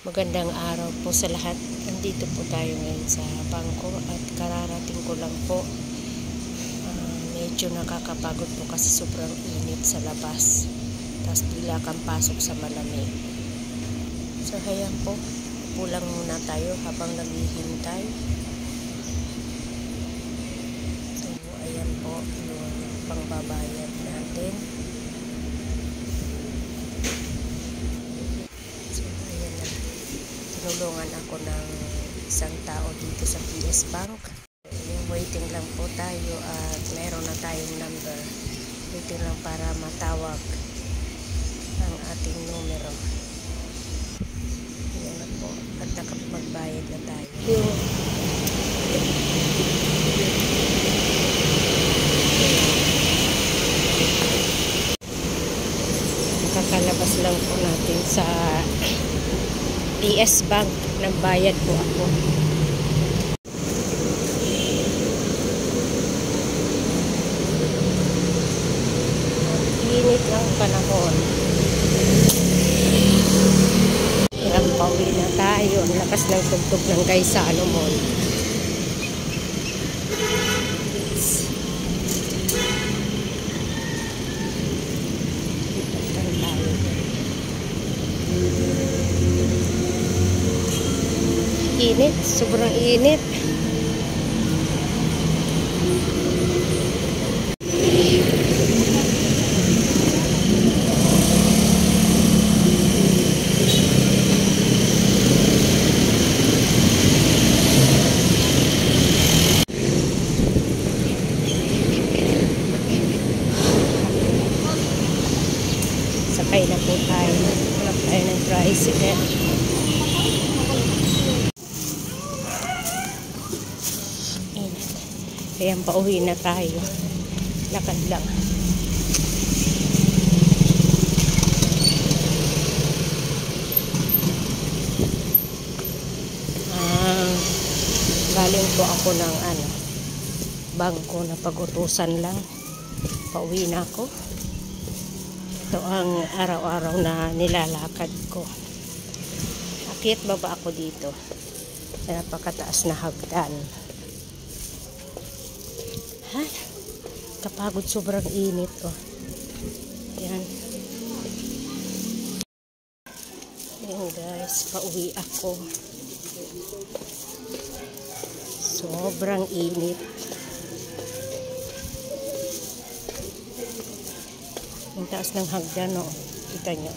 Magandang araw po sa lahat. Nandito po tayo ngayon sa bangko at kararating ko lang po. Medyo nakakapagod po kasi sobrang init sa labas. Tapos bigla kang pasok sa malamig. So ayan po, pulang muna tayo habang naghihintay. So ayan po yung pangbabayad natin. Tinulungan ako ng isang tao dito sa PS Bank. Yung waiting lang po tayo at meron na tayong number. Waiting lang para matawag ang ating numero. Yan na po. At nakapagbayad na tayo. Nakakalabas lang po natin sa PS Bank. Nagbayad po ako. Init ang panahon. Pauwi na tayo. Ang lakas ng tugtog ng guys sa Mall. Init, sobrang init. Sakay na po tayo. Hanap tayo ng tricycle. Ayan, pauwi na tayo. Lakad lang. Galing po ako ng bangko na pag-utusan lang. Pauwi na ako. Ito ang araw-araw na nilalakad ko. Akyat baba ako dito. Sa napakataas na hagdan. Ha? Kapagod, sobrang init. Oh. Yan. Yan guys, pauwi ako. Sobrang init. Ang taas ng hagdan, oh. Kita nyo.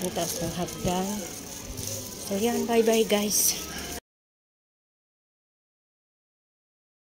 Ang taas ng hagdan. So yan, bye bye guys.